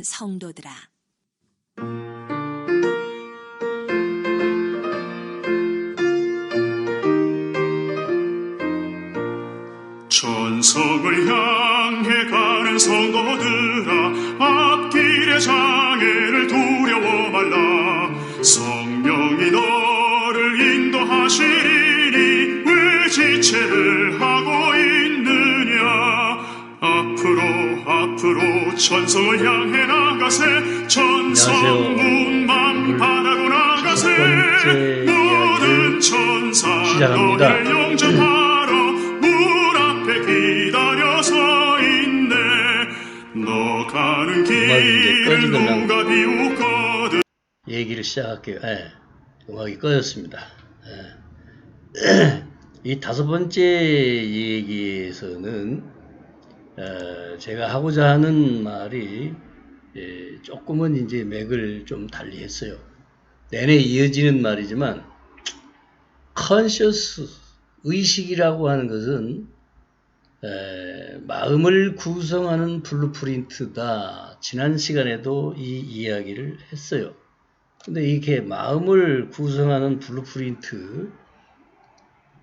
성도들아. 천성을 향해 가는 성도들아, 앞길의 장애를 두려워 말라. 성령이 너를 인도하시리니 왜 지체를 하고 있느냐. 앞으로 천성을 향해 나가세. 천성문만 바라고 나가세. 모든 천사 너를 영접하러 문 앞에 기다려 서 있네. 너 가는 길을 누가 비웃거든. 얘기를 시작할게요. 음악이 꺼졌습니다. 이 다섯 번째 얘기에서는 제가 하고자 하는 말이 조금은 이제 맥을 좀 달리 했어요. 내내 이어지는 말이지만 conscious 의식이라고 하는 것은 마음을 구성하는 블루프린트다. 지난 시간에도 이 이야기를 했어요. 근데 이게 마음을 구성하는 블루프린트,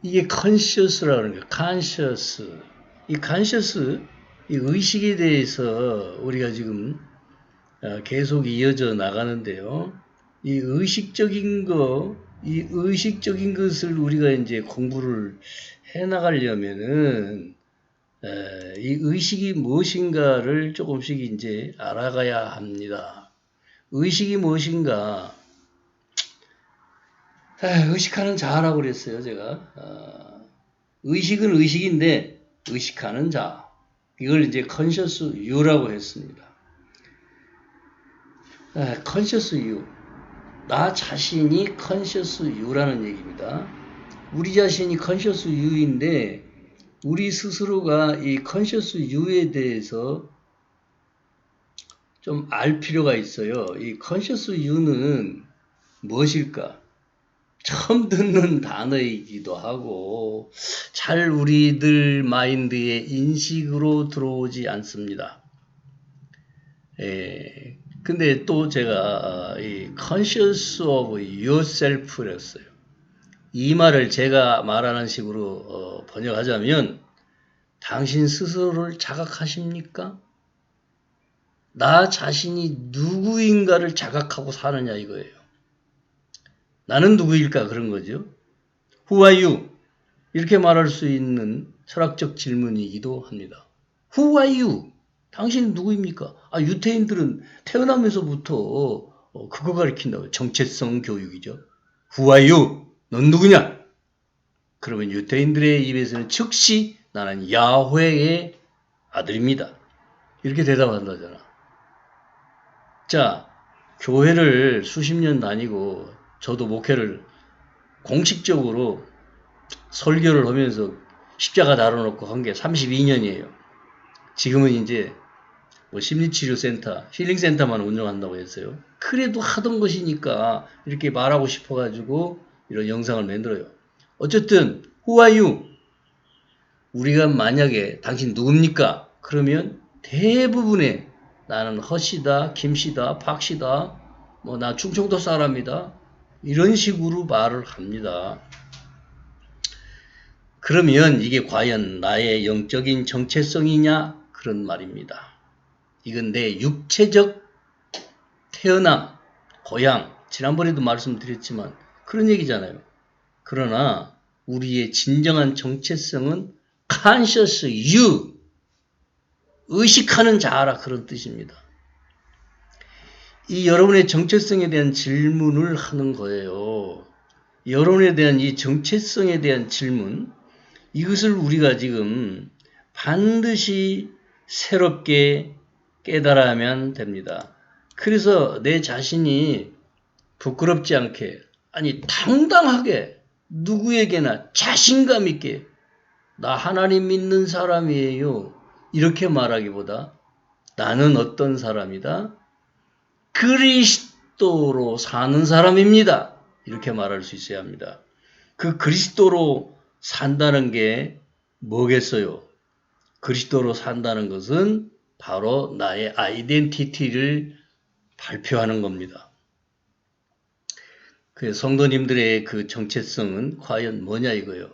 이게 conscious라고 하는 거예요. conscious. 이 conscious, 이 의식에 대해서 우리가 지금 계속 이어져 나가는데요. 이 의식적인 것을 우리가 이제 공부를 해 나가려면은 이 의식이 무엇인가를 조금씩 이제 알아가야 합니다. 의식이 무엇인가? 의식하는 자라고 그랬어요, 제가. 의식은 의식인데, 의식하는 자. 이걸 이제 conscious you라고 했습니다. conscious you. 나 자신이 conscious you라는 얘기입니다. 우리 자신이 conscious you인데, 우리 스스로가 이 conscious you에 대해서 좀 알 필요가 있어요. 이 conscious you는 무엇일까? 처음 듣는 단어이기도 하고 잘 우리들 마인드에 인식으로 들어오지 않습니다. 근데 또 제가 이 conscious of yourself를 했어요. 이 말을 제가 말하는 식으로 번역하자면, 당신 스스로를 자각하십니까? 나 자신이 누구인가를 자각하고 사느냐 이거예요. 나는 누구일까 그런 거죠. Who are you? 이렇게 말할 수 있는 철학적 질문이기도 합니다. Who are you? 당신은 누구입니까? 유태인들은 태어나면서부터 그거 가르친다고요. 정체성 교육이죠. Who are you? 넌 누구냐? 그러면 유태인들의 입에서는 즉시 나는 야훼의 아들입니다. 이렇게 대답한다잖아. 자, 교회를 수십 년 다니고 저도 목회를 공식적으로 설교를 하면서 십자가 달아놓고 한 게 32년이에요. 지금은 이제 심리치료센터, 힐링센터만 운영한다고 했어요. 그래도 하던 것이니까 이렇게 말하고 싶어가지고 이런 영상을 만들어요. 어쨌든 Who are you? 우리가 만약에 당신 누굽니까? 그러면 대부분의 나는 허씨다, 김씨다, 박씨다, 나 충청도 사람이다, 이런 식으로 말을 합니다. 그러면 이게 과연 나의 영적인 정체성이냐? 그런 말입니다. 이건 내 육체적 태어남, 고향, 지난번에도 말씀드렸지만 그런 얘기잖아요. 그러나 우리의 진정한 정체성은 conscious you, 의식하는 자라, 그런 뜻입니다. 이 여러분의 정체성에 대한 질문을 하는 거예요. 여러분에 대한 이 정체성에 대한 질문, 이것을 우리가 지금 반드시 새롭게 깨달아야만 됩니다. 그래서 내 자신이 부끄럽지 않게, 당당하게 누구에게나 자신감 있게 나 하나님 믿는 사람이에요, 이렇게 말하기보다 나는 어떤 사람이다? 그리스도로 사는 사람입니다, 이렇게 말할 수 있어야 합니다. 그 그리스도로 산다는 게 뭐겠어요? 그리스도로 산다는 것은 바로 나의 아이덴티티를 발표하는 겁니다. 그 성도님들의 그 정체성은 과연 뭐냐 이거요.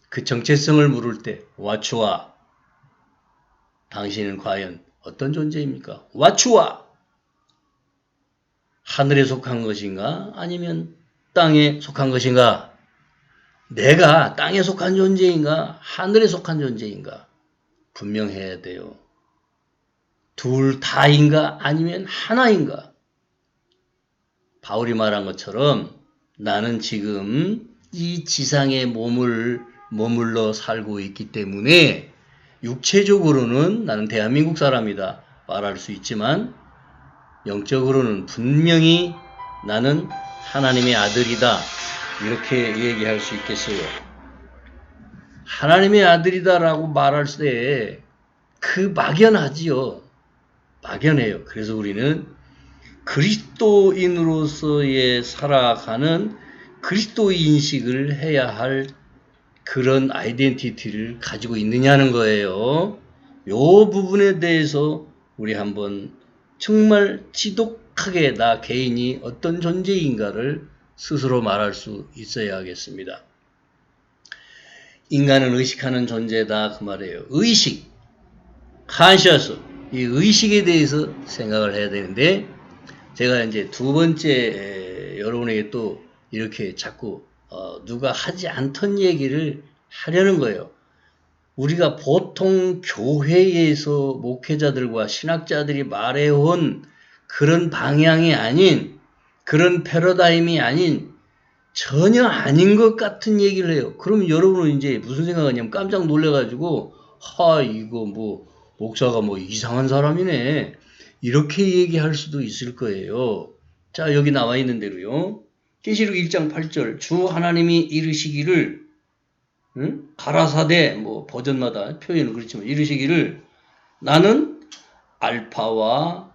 그 정체성을 물을 때 와추아 당신은 과연 어떤 존재입니까? 와추아 하늘에 속한 것인가 아니면 땅에 속한 것인가? 내가 땅에 속한 존재인가 하늘에 속한 존재인가? 분명해야 돼요. 둘 다인가 아니면 하나인가? 바울이 말한 것처럼 나는 지금 이 지상의 몸을 머물러 살고 있기 때문에 육체적으로는 나는 대한민국 사람이다 말할 수 있지만 영적으로는 분명히 나는 하나님의 아들이다 이렇게 얘기할 수 있겠어요. 하나님의 아들이다라고 말할 때 그 막연하지요. 막연해요. 그래서 우리는 그리스도인으로서의 살아가는 그리스도의 인식을 해야 할 그런 아이덴티티를 가지고 있느냐는 거예요. 요 부분에 대해서 우리 한번 정말 지독하게 나 개인이 어떤 존재인가를 스스로 말할 수 있어야 하겠습니다. 인간은 의식하는 존재다 그 말이에요. 의식, conscious, 이 의식에 대해서 생각을 해야 되는데 제가 이제 두 번째 여러분에게 또 이렇게 자꾸 누가 하지 않던 얘기를 하려는 거예요. 우리가 보통 교회에서 목회자들과 신학자들이 말해온 그런 방향이 아닌 그런 패러다임이 아닌 전혀 아닌 것 같은 얘기를 해요. 그럼 여러분은 이제 무슨 생각하냐면 깜짝 놀래가지고 이거 뭐 목사가 뭐 이상한 사람이네 이렇게 얘기할 수도 있을 거예요. 자 여기 나와 있는 대로요. 계시록 1장 8절 주 하나님이 이르시기를 가라사대 뭐 버전마다 표현은 그렇지만 이르시기를 나는 알파와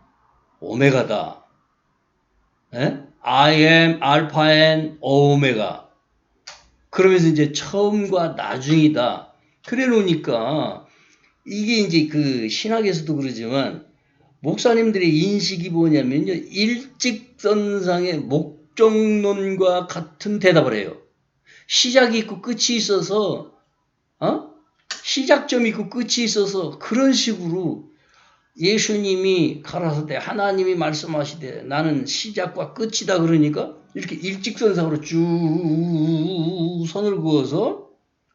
오메가다. I am alpha and omega. 그러면서 이제 처음과 나중이다. 그래 놓으니까 이게 이제 그 신학에서도 그러지만 목사님들의 인식이 뭐냐면요. 일직선상의 목적론과 같은 대답을 해요. 시작이 있고 끝이 있어서 시작점이 있고 끝이 있어서 그런 식으로 예수님이 가라사대 하나님이 말씀하시되 나는 시작과 끝이다 그러니까 이렇게 일직선상으로 쭉 선을 그어서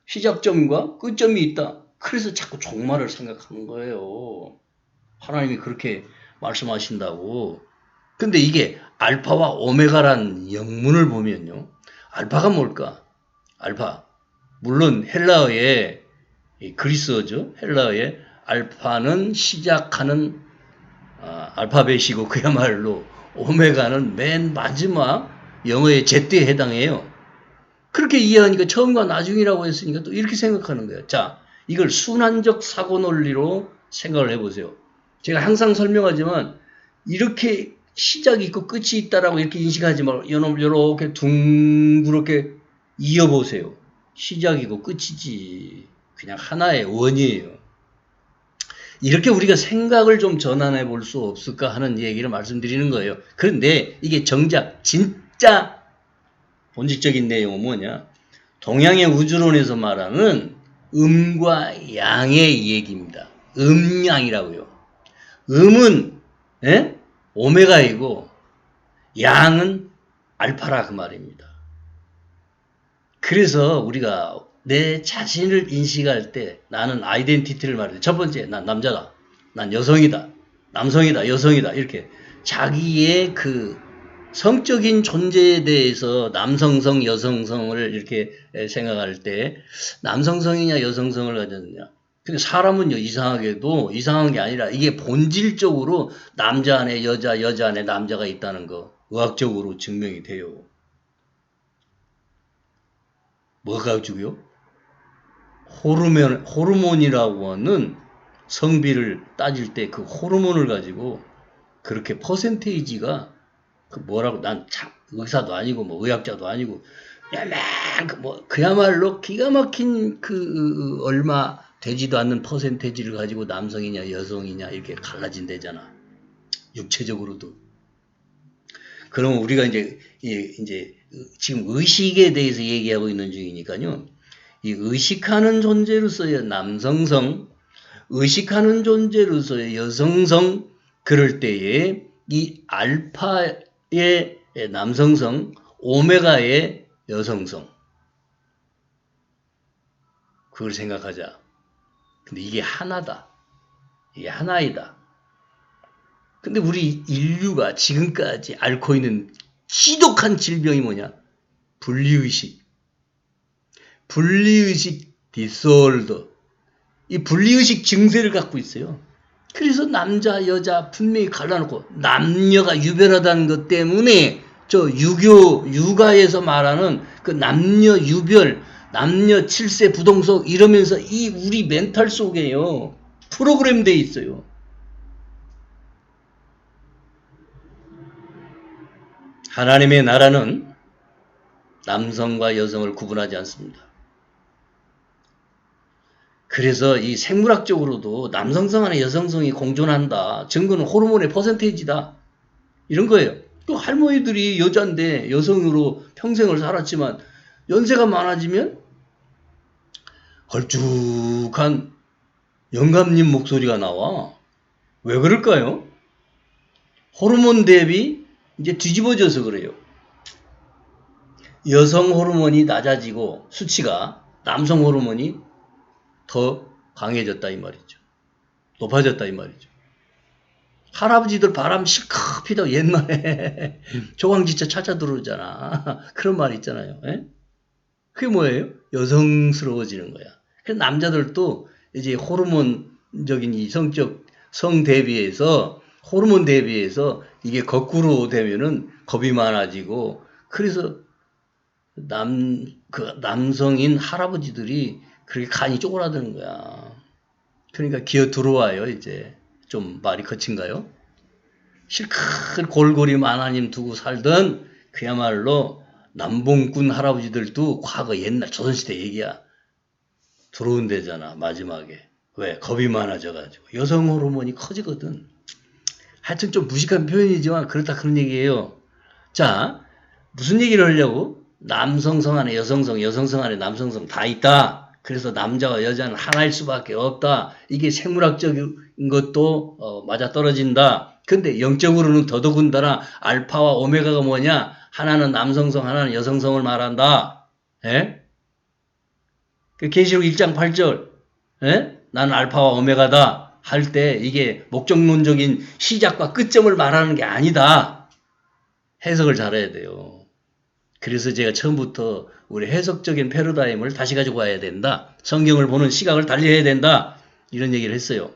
시작점과 끝점이 있다. 그래서 자꾸 종말을 생각하는 거예요. 하나님이 그렇게 말씀하신다고. 근데 이게 알파와 오메가란 영문을 보면요. 알파가 뭘까? 알파. 물론 헬라어의 그리스어죠. 헬라어의 알파는 시작하는 알파벳이고 그야말로 오메가는 맨 마지막 영어의 Z에 해당해요. 그렇게 이해하니까 처음과 나중이라고 했으니까 또 이렇게 생각하는 거예요. 자, 이걸 순환적 사고 논리로 생각을 해보세요. 제가 항상 설명하지만 이렇게 시작이 있고 끝이 있다라고 이렇게 인식하지 말고 이렇게 둥그렇게 이어보세요. 시작이고 끝이지. 그냥 하나의 원이에요. 이렇게 우리가 생각을 좀 전환해 볼 수 없을까 하는 얘기를 말씀드리는 거예요. 그런데 이게 정작 진짜 본질적인 내용은 뭐냐? 동양의 우주론에서 말하는 음과 양의 얘기입니다. 음양이라고요. 음은 오메가이고 양은 알파라 그 말입니다. 그래서 우리가 내 자신을 인식할 때 나는 아이덴티티를 말해요. 첫 번째, 난 남자다. 난 여성이다. 남성이다. 여성이다. 이렇게 자기의 그 성적인 존재에 대해서 남성성, 여성성을 이렇게 생각할 때 남성성이냐 여성성을 가졌느냐. 근데 사람은요 이상하게도 이상한 게 아니라 이게 본질적으로 남자 안에 여자, 여자 안에 남자가 있다는 거 의학적으로 증명이 돼요. 뭐 가지고요? 호르몬이라고 하는 성비를 따질 때 그 호르몬을 가지고 그렇게 퍼센테이지가 그 뭐라고 난 참 의사도 아니고 뭐 의학자도 아니고 뭐 그야말로 기가 막힌 그 얼마 되지도 않는 퍼센테이지를 가지고 남성이냐 여성이냐 이렇게 갈라진대잖아. 육체적으로도. 그러면 우리가 이제 지금 의식에 대해서 얘기하고 있는 중이니까요. 이 의식하는 존재로서의 남성성, 의식하는 존재로서의 여성성, 그럴 때에 이 알파의 남성성, 오메가의 여성성, 그걸 생각하자. 근데 이게 하나다. 이게 하나이다. 근데 우리 인류가 지금까지 앓고 있는 지독한 질병이 뭐냐? 분리의식. 분리의식 디스올더. 이 분리의식 증세를 갖고 있어요. 그래서 남자, 여자 분명히 갈라놓고 남녀가 유별하다는 것 때문에 저 육아에서 말하는 그 남녀 유별, 남녀 칠세 부동석 이러면서 이 우리 멘탈 속에요. 프로그램 돼 있어요. 하나님의 나라는 남성과 여성을 구분하지 않습니다. 그래서 이 생물학적으로도 남성성 안에 여성성이 공존한다. 증거는 호르몬의 퍼센테이지다. 이런 거예요. 또 할머니들이 여자인데 여성으로 평생을 살았지만 연세가 많아지면 걸쭉한 영감님 목소리가 나와. 왜 그럴까요? 호르몬 대비 이제 뒤집어져서 그래요. 여성 호르몬이 낮아지고 수치가 남성 호르몬이 더 강해졌다 이 말이죠. 높아졌다 이 말이죠. 할아버지들 바람 실컷 피다고 옛날에 조광지처 찾아 들어오잖아. 그런 말 있잖아요. 에? 그게 뭐예요? 여성스러워지는 거야. 그래서 남자들도 이제 호르몬적인 이 성 대비해서 호르몬 대비해서 이게 거꾸로 되면은 겁이 많아지고 그래서 남성인 할아버지들이 그렇게 간이 쪼그라드는 거야. 그러니까 기어 들어와요, 이제. 좀 말이 거친가요? 실컷 골고리 하나님 두고 살던 그야말로 남봉꾼 할아버지들도 과거 옛날 조선시대 얘기야. 들어온대잖아, 마지막에. 왜? 겁이 많아져가지고. 여성 호르몬이 커지거든. 하여튼 좀 무식한 표현이지만 그렇다 그런 얘기예요. 자, 무슨 얘기를 하려고? 남성성 안에 여성성, 여성성 안에 남성성 다 있다. 그래서 남자와 여자는 하나일 수밖에 없다. 이게 생물학적인 것도 맞아떨어진다. 근데 영적으로는 더더군다나 알파와 오메가가 뭐냐? 하나는 남성성, 하나는 여성성을 말한다. 예? 계시록 1장 8절. 예? 나는 알파와 오메가다. 할 때 이게 목적론적인 시작과 끝점을 말하는 게 아니다. 해석을 잘해야 돼요. 그래서 제가 처음부터 우리 해석적인 패러다임을 다시 가지고 와야 된다. 성경을 보는 시각을 달리해야 된다. 이런 얘기를 했어요.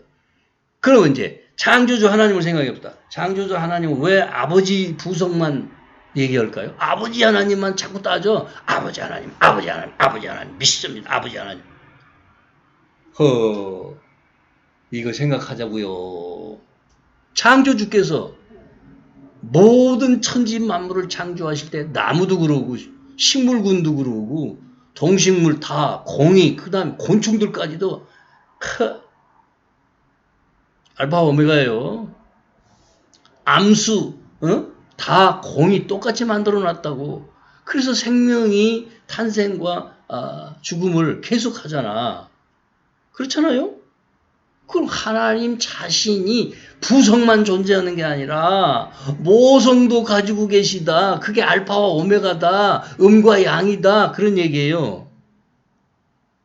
그러면 이제 창조주 하나님을 생각해봅시다. 창조주 하나님은 왜 아버지 부성만 얘기할까요? 아버지 하나님만 자꾸 따져. 아버지 하나님, 아버지 하나님, 아버지 하나님 믿습니다. 아버지 하나님. 이거 생각하자고요. 창조주께서 모든 천지 만물을 창조하실 때 나무도 그러고 식물군도 그러고 동식물 다 공이 그다음 곤충들까지도 알파 오메가예요. 암수 다 공이 똑같이 만들어놨다고. 그래서 생명이 탄생과 죽음을 계속하잖아. 그렇잖아요? 그럼 하나님 자신이 부성만 존재하는 게 아니라 모성도 가지고 계시다. 그게 알파와 오메가다. 음과 양이다. 그런 얘기예요.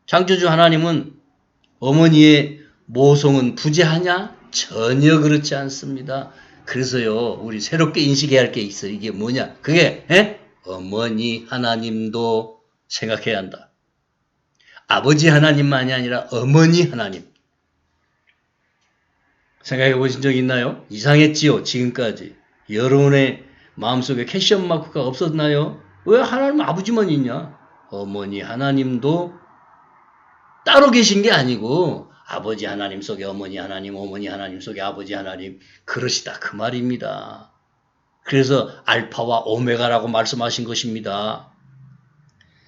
창조주 하나님은 어머니의 모성은 부재하냐? 전혀 그렇지 않습니다. 그래서요, 우리 새롭게 인식해야 할 게 있어요. 이게 뭐냐? 그게 어머니 하나님도 생각해야 한다. 아버지 하나님만이 아니라 어머니 하나님. 생각해 보신 적 있나요? 이상했지요, 지금까지. 여러분의 마음속에 캐션 마크가 없었나요? 왜 하나님 아버지만 있냐? 어머니 하나님도 따로 계신 게 아니고 아버지 하나님 속에 어머니 하나님, 어머니 하나님 속에 아버지 하나님 그러시다 그 말입니다. 그래서 알파와 오메가라고 말씀하신 것입니다.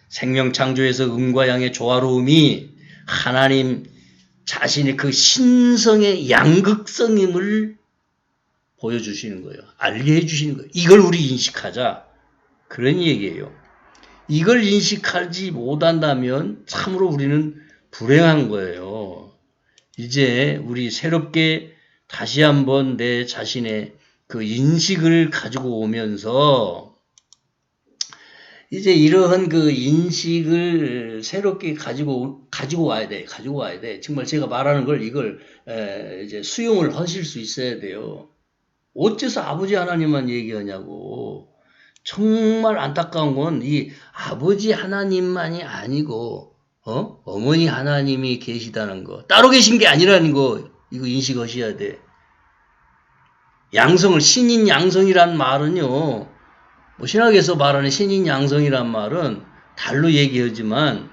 생명 창조에서 음과 양의 조화로움이 하나님 자신의 그 신성의 양극성임을 보여주시는 거예요. 알게 해주시는 거예요. 이걸 우리 인식하자. 그런 얘기예요. 이걸 인식하지 못한다면 참으로 우리는 불행한 거예요. 이제 우리 새롭게 다시 한번 내 자신의 그 인식을 가지고 오면서 이제 이러한 그 인식을 새롭게 가지고 와야 돼. 가지고 와야 돼. 정말 제가 말하는 걸 이걸 이제 수용을 하실 수 있어야 돼요. 어째서 아버지 하나님만 얘기하냐고. 정말 안타까운 건 이 아버지 하나님만이 아니고 어머니 하나님이 계시다는 거. 따로 계신 게 아니라는 거 이거 인식하셔야 돼. 양성을 신인 양성이란 말은요. 뭐 신학에서 말하는 신인 양성이란 말은 달로 얘기하지만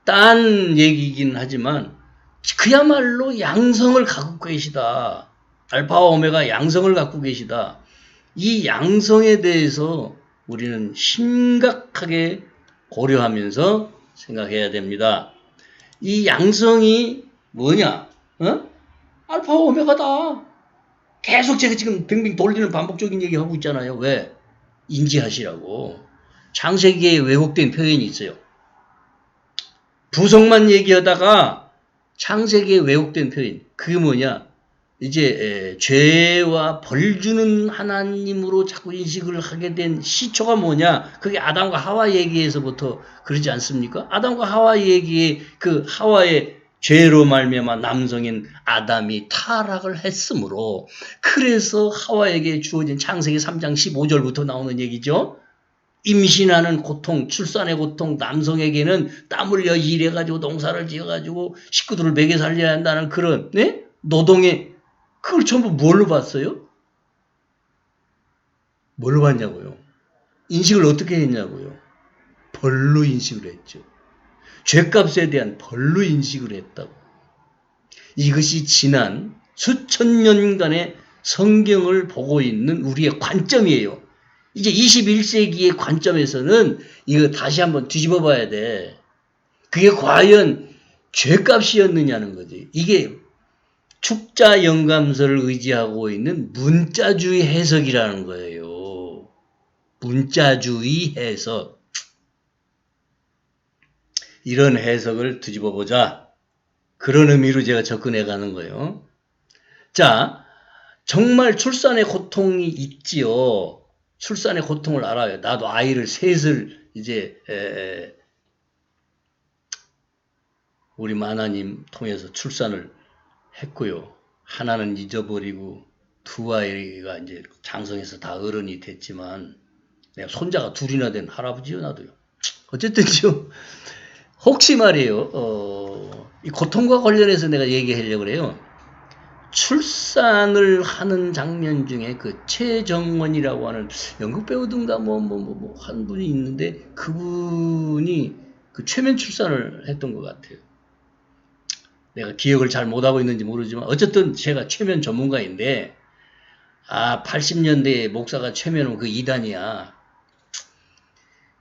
딴 얘기이긴 하지만 그야말로 양성을 갖고 계시다. 알파와 오메가 양성을 갖고 계시다. 이 양성에 대해서 우리는 심각하게 고려하면서 생각해야 됩니다. 이 양성이 뭐냐? 알파와 오메가다. 계속 제가 지금 빙빙 돌리는 반복적인 얘기하고 있잖아요. 왜? 인지하시라고. 창세기에 왜곡된 표현이 있어요. 부성만 얘기하다가 창세기에 왜곡된 표현. 그게 뭐냐? 이제 죄와 벌 주는 하나님으로 자꾸 인식을 하게 된 시초가 뭐냐? 그게 아담과 하와 얘기에서부터 그러지 않습니까? 아담과 하와 얘기에 그 하와의 죄로 말미암아 남성인 아담이 타락을 했으므로 그래서 하와에게 주어진 창세기 3장 15절부터 나오는 얘기죠. 임신하는 고통, 출산의 고통, 남성에게는 땀 흘려 일해가지고 농사를 지어가지고 식구들을 먹여 살려야 한다는 그런 노동의 그걸 전부 뭘로 봤어요? 뭘로 봤냐고요? 인식을 어떻게 했냐고요? 벌로 인식을 했죠. 죄값에 대한 벌로 인식을 했다고. 이것이 지난 수천 년간의 성경을 보고 있는 우리의 관점이에요. 이제 21세기의 관점에서는 이거 다시 한번 뒤집어 봐야 돼. 그게 과연 죄값이었느냐는 거지. 이게 축자 영감서를 의지하고 있는 문자주의 해석이라는 거예요. 문자주의 해석. 이런 해석을 뒤집어 보자. 그런 의미로 제가 접근해 가는 거예요. 자, 정말 출산의 고통이 있지요. 출산의 고통을 알아요. 나도 아이를 셋을 이제 우리 마나님 통해서 출산을 했고요. 하나는 잊어버리고 두 아이가 이제 장성해서 다 어른이 됐지만 내가 손자가 둘이나 된 할아버지요, 나도요. 어쨌든요. 혹시 말이에요. 이 고통과 관련해서 내가 얘기하려고 그래요. 출산을 하는 장면 중에 그 최정원이라고 하는 연극 배우든가 한 분이 있는데 그분이 그 최면 출산을 했던 것 같아요. 내가 기억을 잘 못하고 있는지 모르지만 어쨌든 제가 최면 전문가인데 80년대에 목사가 최면은 그 2단이야.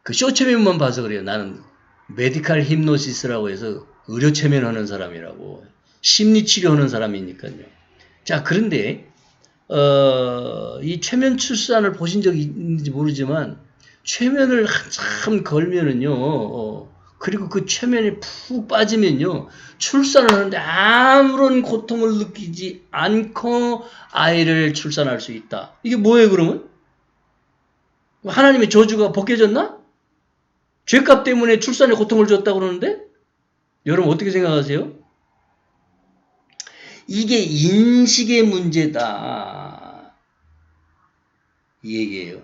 그 쇼 최면만 봐서 그래요. 나는 메디칼 힙노시스라고 해서 의료 최면하는 사람이라고. 심리치료하는 사람이니까요. 자, 그런데 이 최면 출산을 보신 적이 있는지 모르지만 최면을 한참 걸면은요. 그리고 그 최면에 푹 빠지면요. 출산을 하는데 아무런 고통을 느끼지 않고 아이를 출산할 수 있다. 이게 뭐예요, 그러면? 하나님의 저주가 벗겨졌나? 죄값 때문에 출산에 고통을 줬다고 그러는데? 여러분 어떻게 생각하세요? 이게 인식의 문제다. 이 얘기예요.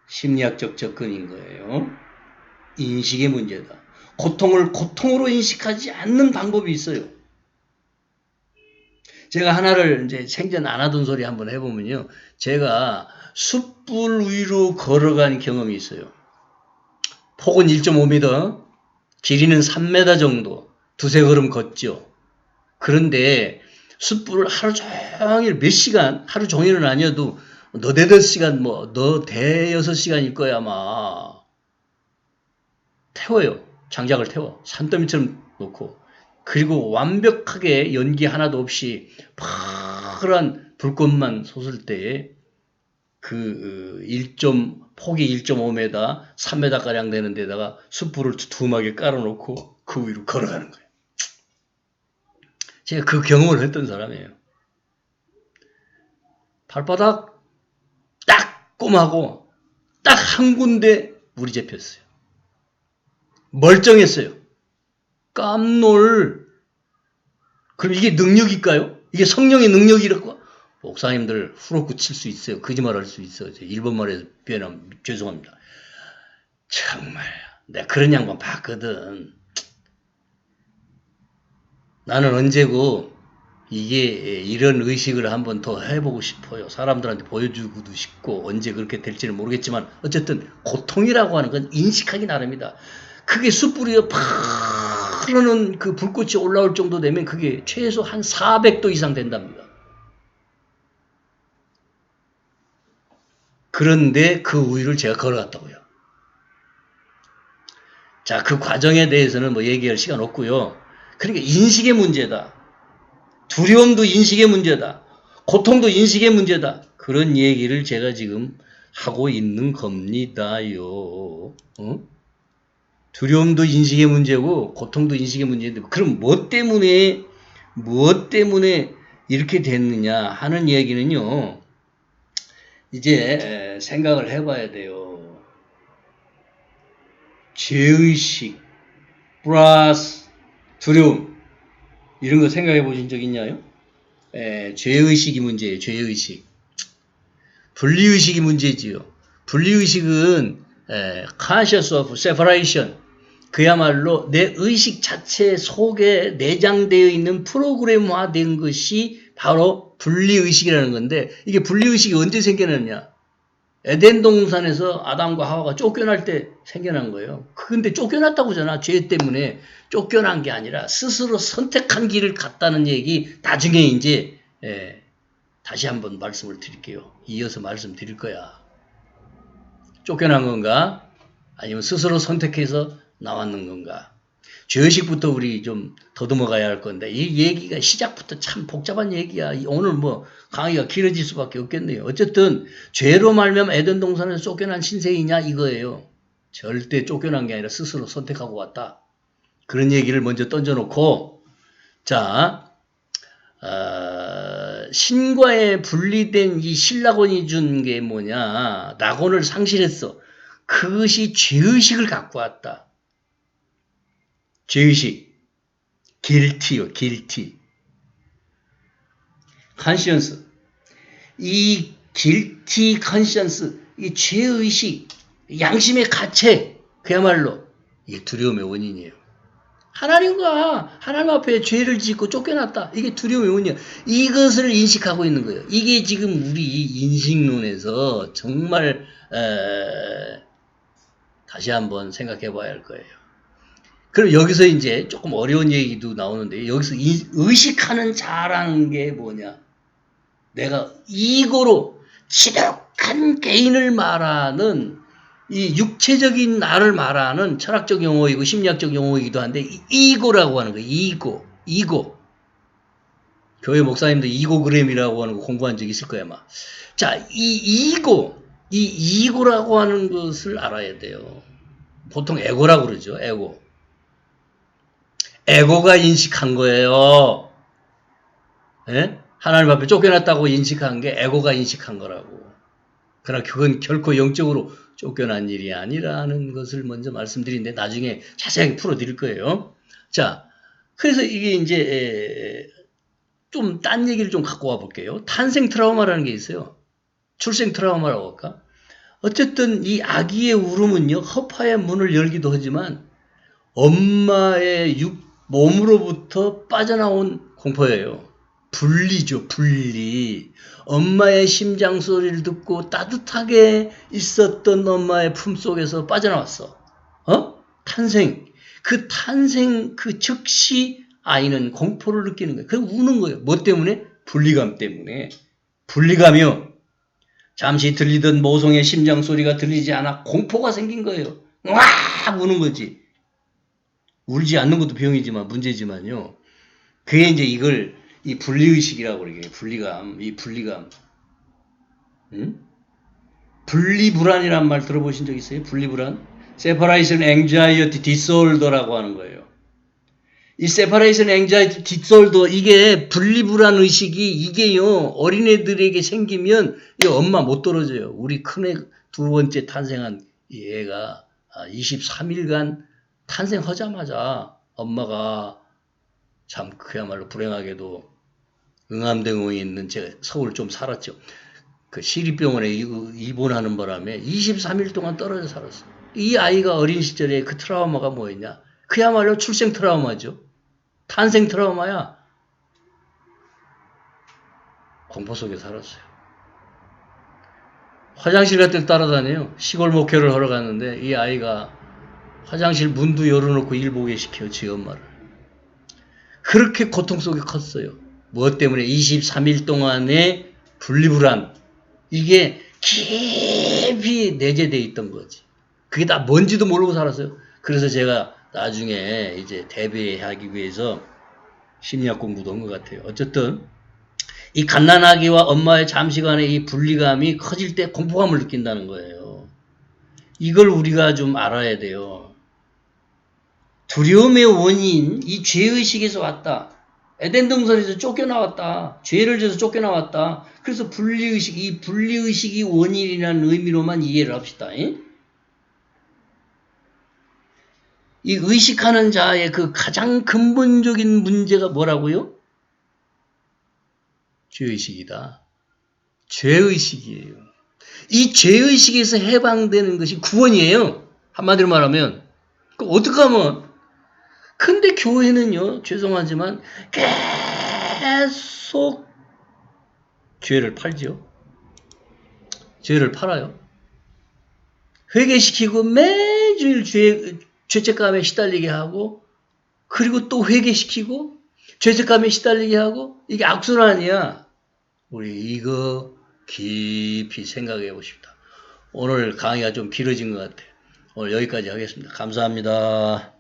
심리학적 접근인 거예요. 인식의 문제다. 고통을 고통으로 인식하지 않는 방법이 있어요. 제가 하나를 이제 생전 안 하던 소리 한번 해보면요. 제가 숯불 위로 걸어간 경험이 있어요. 폭은 1.5m, 길이는 3m 정도, 두세 걸음 걷죠. 그런데 숯불을 하루 종일 몇 시간, 하루 종일은 아니어도 너대댓 시간, 너 대여섯 시간일 거야, 아마. 태워요. 장작을 태워. 산더미처럼 놓고. 그리고 완벽하게 연기 하나도 없이 파란 불꽃만 솟을 때에 그 폭이 1.5m, 3m가량 되는 데다가 숯불을 두툼하게 깔아놓고 그 위로 걸어가는 거예요. 제가 그 경험을 했던 사람이에요. 발바닥 딱 꼼하고 딱 한 군데 물이 잡혔어요. 멀쩡했어요. 깜놀. 그럼 이게 능력일까요? 이게 성령의 능력이라고? 목사님들 후럽구 칠 수 있어요. 거짓말할 수 있어요. 일본말에서 표현하면 죄송합니다. 정말 내가 그런 양반 봤거든. 나는 언제고 이게 이런 의식을 한번 더 해보고 싶어요. 사람들한테 보여주고도 싶고 언제 그렇게 될지는 모르겠지만 어쨌든 고통이라고 하는 건 인식하기 나름이다. 그게 숯불이 팍 흐르는 그 불꽃이 올라올 정도 되면 그게 최소 한 400도 이상 된답니다. 그런데 그 위를 제가 걸어갔다고요. 자, 그 과정에 대해서는 뭐 얘기할 시간 없고요. 그러니까 인식의 문제다. 두려움도 인식의 문제다. 고통도 인식의 문제다. 그런 얘기를 제가 지금 하고 있는 겁니다요. 두려움도 인식의 문제고 고통도 인식의 문제인데 그럼 뭐 때문에 이렇게 됐느냐 하는 얘기는요. 이제 생각을 해봐야 돼요. 죄의식 플러스 두려움 이런 거 생각해 보신 적 있나요? 죄의식이 문제예요. 죄의식. 분리의식이 문제지요. 분리의식은 conscious of separation 그야말로 내 의식 자체 속에 내장되어 있는 프로그램화된 것이 바로 분리의식이라는 건데 이게 분리의식이 언제 생겨났냐? 에덴 동산에서 아담과 하와가 쫓겨날 때 생겨난 거예요. 근데 쫓겨났다고 하잖아. 죄 때문에 쫓겨난 게 아니라 스스로 선택한 길을 갔다는 얘기 나중에 이제 다시 한번 말씀을 드릴게요. 이어서 말씀드릴 거야. 쫓겨난 건가? 아니면 스스로 선택해서 나왔는 건가? 죄의식부터 우리 좀 더듬어 가야 할 건데 이 얘기가 시작부터 참 복잡한 얘기야. 오늘 뭐 강의가 길어질 수밖에 없겠네요. 어쨌든 죄로 말미암아 에덴 동산에서 쫓겨난 신세이냐 이거예요. 절대 쫓겨난 게 아니라 스스로 선택하고 왔다. 그런 얘기를 먼저 던져놓고 자 신과에 분리된 이 신라곤이 준 게 뭐냐. 낙원을 상실했어. 그것이 죄의식을 갖고 왔다. 죄의식, guilty요, guilty. conscience. 이 guilty conscience, 이 죄의식, 양심의 가책, 그야말로 이게 두려움의 원인이에요. 하나님 앞에 죄를 짓고 쫓겨났다. 이게 두려움의 원인이야. 이것을 인식하고 있는 거예요. 이게 지금 우리 인식론에서 정말 다시 한번 생각해 봐야 할 거예요. 그럼 여기서 이제 조금 어려운 얘기도 나오는데 여기서 의식하는 자라는 게 뭐냐? 내가 이고로 지독한 개인을 말하는 이 육체적인 나를 말하는 철학적 용어이고 심리학적 용어이기도 한데 이고라고 하는 거예요. 이고. 교회 목사님들 이고그램이라고 하는 거 공부한 적 있을 거야 아마. 자, 이 이고라고 하는 것을 알아야 돼요. 보통 에고라고 그러죠. 에고가 인식한 거예요. 예? 하나님 앞에 쫓겨났다고 인식한 게 에고가 인식한 거라고. 그러나 그건 결코 영적으로 쫓겨난 일이 아니라는 것을 먼저 말씀드리는데 나중에 자세하게 풀어드릴 거예요. 자, 그래서 이게 이제 좀 딴 얘기를 좀 갖고 와 볼게요. 탄생 트라우마라는 게 있어요. 출생 트라우마라고 할까? 어쨌든 이 아기의 울음은요. 허파의 문을 열기도 하지만 엄마의 몸으로부터 빠져나온 공포예요. 분리죠. 분리. 엄마의 심장 소리를 듣고 따뜻하게 있었던 엄마의 품속에서 빠져나왔어. 탄생. 그 탄생 그 즉시 아이는 공포를 느끼는 거예요. 그럼 우는 거예요. 뭐 때문에? 분리감 때문에. 분리감이요. 잠시 들리던 모성의 심장 소리가 들리지 않아 공포가 생긴 거예요. 와 우는 거지. 울지 않는 것도 병이지만 문제지만요. 그게 이제 이걸 이 분리의식이라고 그러게. 분리감, 이 분리감. 응? 분리불안이란 말 들어보신 적 있어요? 분리불안? Separation Anxiety Disorder라고 하는 거예요. 이 Separation Anxiety Disorder, 이게 분리불안 의식이 이게요, 어린애들에게 생기면 이 엄마 못 떨어져요. 우리 큰애 두 번째 탄생한 이 애가 23일간 탄생하자마자 엄마가 참 그야말로 불행하게도 응암동에 있는 제가 서울 좀 살았죠. 그 시립병원에 입원하는 바람에 23일 동안 떨어져 살았어. 이 아이가 어린 시절에 그 트라우마가 뭐였냐? 그야말로 출생 트라우마죠. 탄생 트라우마야. 공포 속에 살았어요. 화장실 같은 데 따라다녀요. 시골 목회를 하러 갔는데 이 아이가 화장실 문도 열어놓고 일 보게 시켜요. 지 엄마를. 그렇게 고통 속에 컸어요. 무엇 때문에? 23일 동안의 분리불안. 이게 깊이 내재되어 있던 거지. 그게 다 뭔지도 모르고 살았어요. 그래서 제가 나중에 이제 대비하기 위해서 심리학 공부도 한 것 같아요. 어쨌든 이 갓난아기와 엄마의 잠시간의 이 분리감이 커질 때 공포감을 느낀다는 거예요. 이걸 우리가 좀 알아야 돼요. 두려움의 원인, 이 죄의식에서 왔다. 에덴 동산에서 쫓겨나왔다. 죄를 져서 쫓겨나왔다. 그래서 분리의식, 이 분리의식이 원인이라는 의미로만 이해를 합시다. 이 의식하는 자의 그 가장 근본적인 문제가 뭐라고요? 죄의식이다. 죄의식이에요. 이 죄의식에서 해방되는 것이 구원이에요. 한마디로 말하면. 어떻게 하면? 근데 교회는요, 죄송하지만 계속 죄를 팔죠. 죄를 팔아요. 회개시키고 매주일 죄책감에 시달리게 하고, 그리고 또 회개시키고 죄책감에 시달리게 하고, 이게 악순환이야. 우리 이거 깊이 생각해 보십시다. 오늘 강의가 좀 길어진 것 같아요. 오늘 여기까지 하겠습니다. 감사합니다.